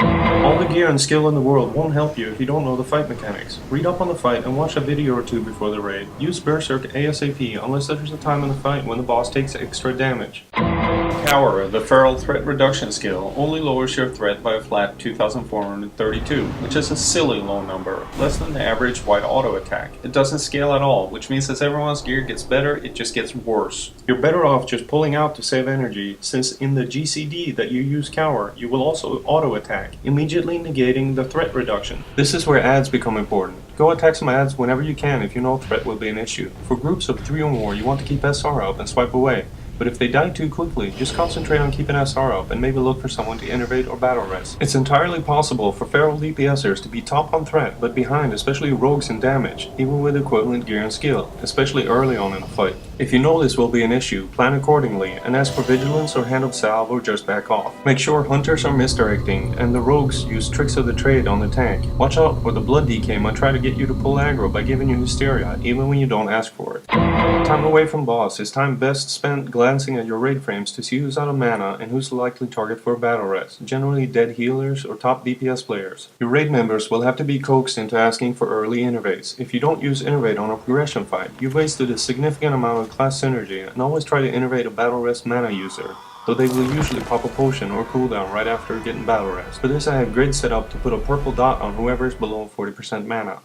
All the gear and skill in the world won't help you if you don't know the fight mechanics. Read up on the fight and watch a video or two before the raid. Use Berserk ASAP unless there's a time in the fight when the boss takes extra damage. Cower, the Feral threat reduction skill, only lowers your threat by a flat 2432, which is a silly low number, less than the average white auto attack. It doesn't scale at all, which means as everyone's gear gets better, it just gets worse. You're better off just pulling out to save energy, since in the GCD that you use Cower, you will also auto attack, immediately negating the threat reduction. This is where ads become important. Go attack some ads whenever you can if you know threat will be an issue. For groups of 3 or more, you want to keep SR up and swipe away. But if they die too quickly, just concentrate on keeping SR up and maybe look for someone to innervate or battle res. It's entirely possible for Feral DPSers to be top on threat, but behind, especially rogues in damage, even with equivalent gear and skill, especially early on in a fight. If you know this will be an issue, plan accordingly, and ask for vigilance or hand of salve or just back off. Make sure hunters are misdirecting, and the rogues use tricks of the trade on the tank. Watch out for the blood decay might try to get you to pull aggro by giving you hysteria, even when you don't ask for it. Time away from boss is time best spent glancing at your raid frames to see who's out of mana and who's the likely target for a battle res, generally dead healers or top DPS players. Your raid members will have to be coaxed into asking for early innervates. If you don't use innervate on a progression fight, you've wasted a significant amount of class synergy, and always try to innervate a battle res mana user, though they will usually pop a potion or cooldown right after getting battle res. For this I have grid set up to put a purple dot on whoever is below 40% mana.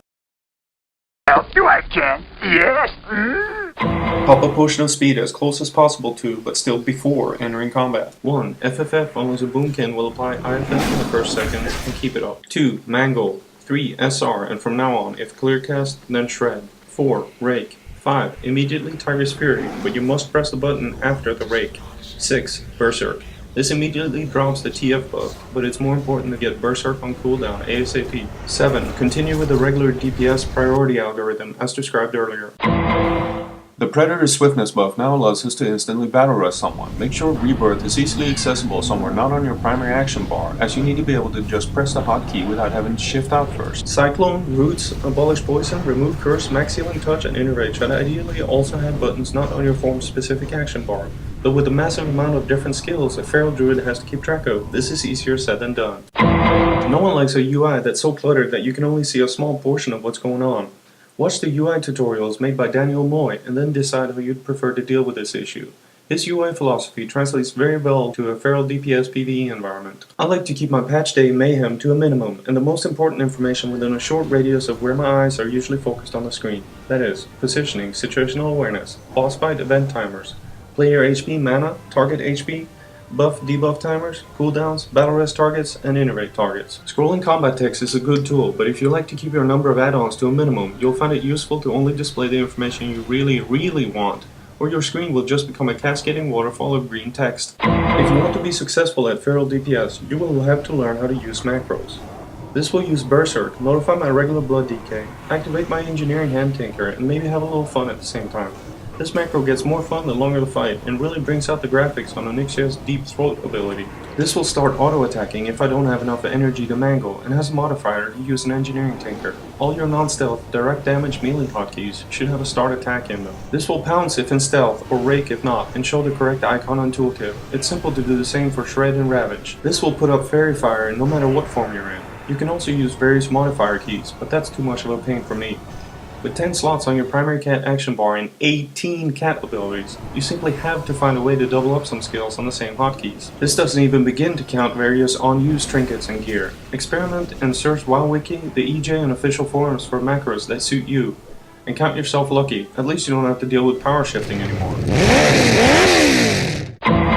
Help you I can, yes! Pop a potion of speed as close as possible to, but still before, entering combat. 1. FFF unless a boomkin will apply IFF in the first second and keep it up. 2. Mangle. 3. SR, and from now on, if clearcast, then shred. 4. Rake. 5. Immediately Tiger's Fury, but you must press the button after the rake. 6. Berserk. This immediately drops the TF buff, but it's more important to get Berserk on cooldown ASAP. 7. Continue with the regular DPS priority algorithm as described earlier. The Predator's swiftness buff now allows us to instantly battle rush someone. Make sure Rebirth is easily accessible somewhere not on your primary action bar, as you need to be able to just press the hotkey without having to shift out first. Cyclone, Roots, Abolish Poison, Remove Curse, Max Healing Touch, and Innervate should ideally also have buttons not on your form's specific action bar. Though with a massive amount of different skills a Feral Druid has to keep track of, this is easier said than done. No one likes a UI that's so cluttered that you can only see a small portion of what's going on. Watch the UI tutorials made by Daniel Moy and then decide how you'd prefer to deal with this issue. His UI philosophy translates very well to a Feral DPS PvE environment. I like to keep my patch day mayhem to a minimum and the most important information within a short radius of where my eyes are usually focused on the screen. That is, positioning, situational awareness, boss fight event timers, player HP mana, target HP, buff debuff timers, cooldowns, battle res targets, and innervate targets. Scrolling combat text is a good tool, but if you like to keep your number of add-ons to a minimum, you'll find it useful to only display the information you really want, or your screen will just become a cascading waterfall of green text. If you want to be successful at Feral DPS, you will have to learn how to use macros. This will use Berserk, notify my regular blood decay, activate my engineering hand tinker, and maybe have a little fun at the same time. This macro gets more fun the longer the fight, and really brings out the graphics on Onyxia's Deep Throat ability. This will start auto-attacking if I don't have enough energy to mangle, and has a modifier to use an engineering tinker. All your non-stealth, direct damage melee hotkeys should have a start attack in them. This will pounce if in stealth, or rake if not, and show the correct icon on tooltip. It's simple to do the same for shred and ravage. This will put up fairy fire no matter what form you're in. You can also use various modifier keys, but that's too much of a pain for me. With 10 slots on your primary cat action bar and 18 cat abilities, you simply have to find a way to double up some skills on the same hotkeys. This doesn't even begin to count various unused trinkets and gear. Experiment and search WoWWiki, the EJ and official forums for macros that suit you. And count yourself lucky, at least you don't have to deal with power shifting anymore.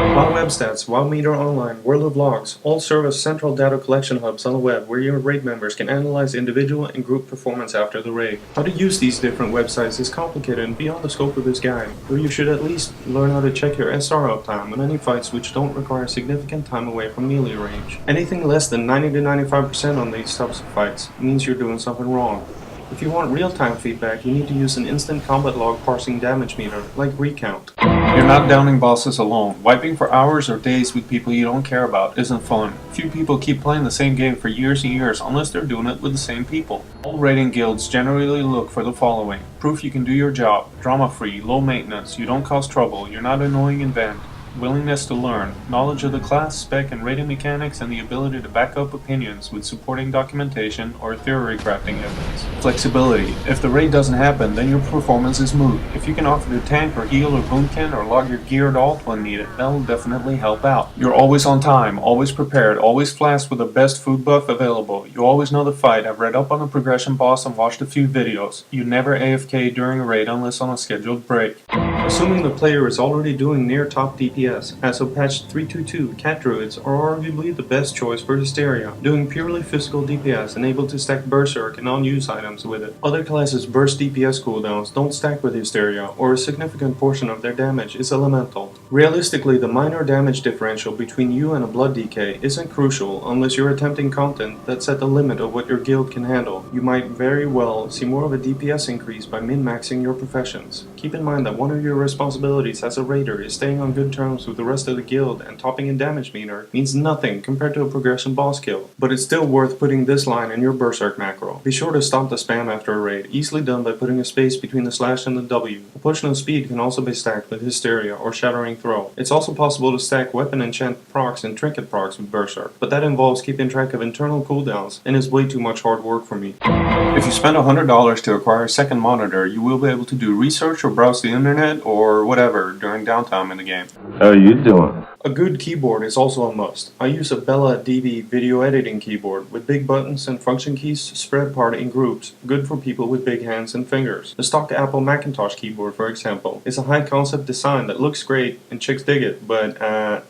WoW Webstats, WoW Meter Online, World of Logs all serve as central data collection hubs on the web where your raid members can analyze individual and group performance after the raid. How to use these different websites is complicated and beyond the scope of this guide, though you should at least learn how to check your SR uptime on any fights which don't require significant time away from melee range. Anything less than 90 to 95% on these types of fights means you're doing something wrong. If you want real-time feedback, you need to use an instant combat log parsing damage meter, like Recount. You're not downing bosses alone. Wiping for hours or days with people you don't care about isn't fun. Few people keep playing the same game for years and years unless they're doing it with the same people. All raiding guilds generally look for the following: proof you can do your job, drama-free, low maintenance, you don't cause trouble, you're not annoying in vent, willingness to learn, knowledge of the class, spec, and rating mechanics, and the ability to back up opinions with supporting documentation or theory crafting evidence. Flexibility. If the raid doesn't happen, then your performance is moot. If you can offer to tank or heal or boomkin or log your geared alt when needed, that will definitely help out. You're always on time, always prepared, always flashed with the best food buff available. You always know the fight, have read up on the progression boss and watched a few videos. You never AFK during a raid unless on a scheduled break. Assuming the player is already doing near top DPS, as of patch 322, cat druids are arguably the best choice for Hysteria, doing purely physical DPS and able to stack berserk and non-use items with it. Other classes' burst DPS cooldowns don't stack with Hysteria, or a significant portion of their damage is elemental. Realistically, the minor damage differential between you and a blood DK isn't crucial unless you're attempting content that's at the limit of what your guild can handle. You might very well see more of a DPS increase by min-maxing your professions. Keep in mind that one of your responsibilities as a raider is staying on good terms with the rest of the guild, and topping a damage meter means nothing compared to a progression boss kill. But it's still worth putting this line in your berserk macro. Be sure to stop the spam after a raid, easily done by putting a space between the slash and the W. A push no speed can also be stacked with Hysteria or Shattering Throw. It's also possible to stack weapon enchant procs and trinket procs with berserk, but that involves keeping track of internal cooldowns and is way too much hard work for me. If you spend $100 to acquire a second monitor, you will be able to do research or browse the internet or whatever during downtime in the game. How you doing? A good keyboard is also a must. I use a Bella DB video editing keyboard with big buttons and function keys spread apart in groups, good for people with big hands and fingers. The stock Apple Macintosh keyboard, for example, is a high concept design that looks great and chicks dig it, but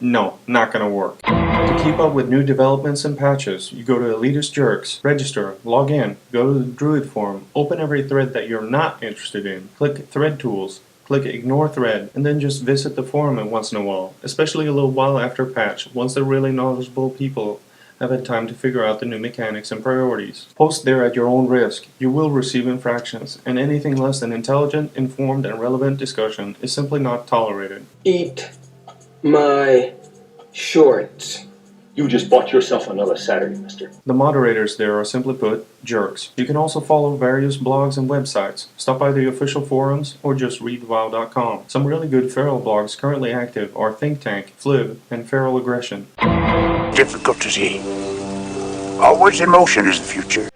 no, not gonna work. To keep up with new developments and patches, you go to Elitist Jerks, register, log in, go to the Druid forum, open every thread that you're not interested in, click Thread Tools, click Ignore Thread, and then just visit the forum once in a while, especially a little while after patch, once the really knowledgeable people have had time to figure out the new mechanics and priorities. Post there at your own risk. You will receive infractions, and anything less than intelligent, informed, and relevant discussion is simply not tolerated. Eat my shorts. You just bought yourself another Saturday, mister. The moderators there are simply put, jerks. You can also follow various blogs and websites, stop by the official forums, or just read WoW.com. Some really good feral blogs currently active are Think Tank, Flib, and Feral Aggression. Difficult to see. Always emotion is the future.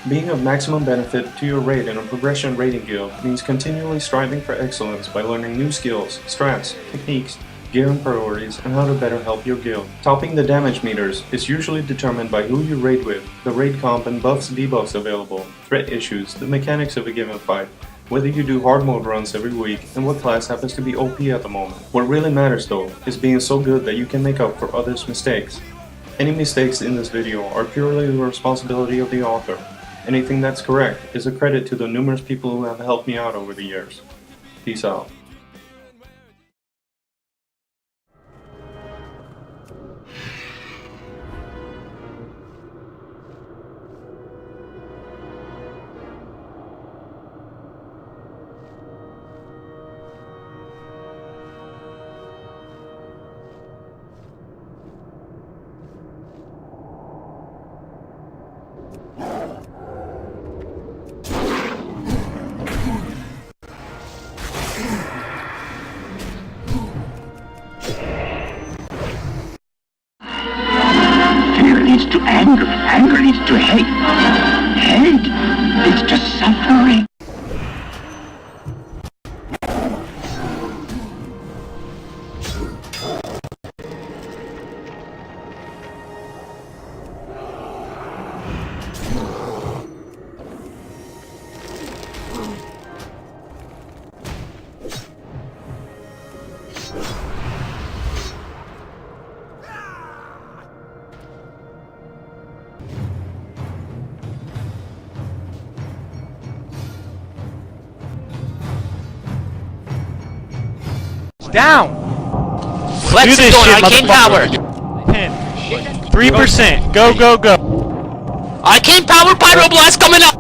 Being of maximum benefit to your raid in a progression raiding guild means continually striving for excellence by learning new skills, strats, techniques, gear and priorities, and how to better help your guild. Topping the damage meters is usually determined by who you raid with, the raid comp and buffs debuffs available, threat issues, the mechanics of a given fight, whether you do hard mode runs every week, and what class happens to be OP at the moment. What really matters though, is being so good that you can make up for others' mistakes. Any mistakes in this video are purely the responsibility of the author. Anything that's correct is a credit to the numerous people who have helped me out over the years. Peace out. Fear leads to anger. Anger leads to hate. Hate leads to suffering. Down! Let's do this shit, Arcane Power! 10. 3%. Go, go, go. Arcane Power Pyroblast coming up!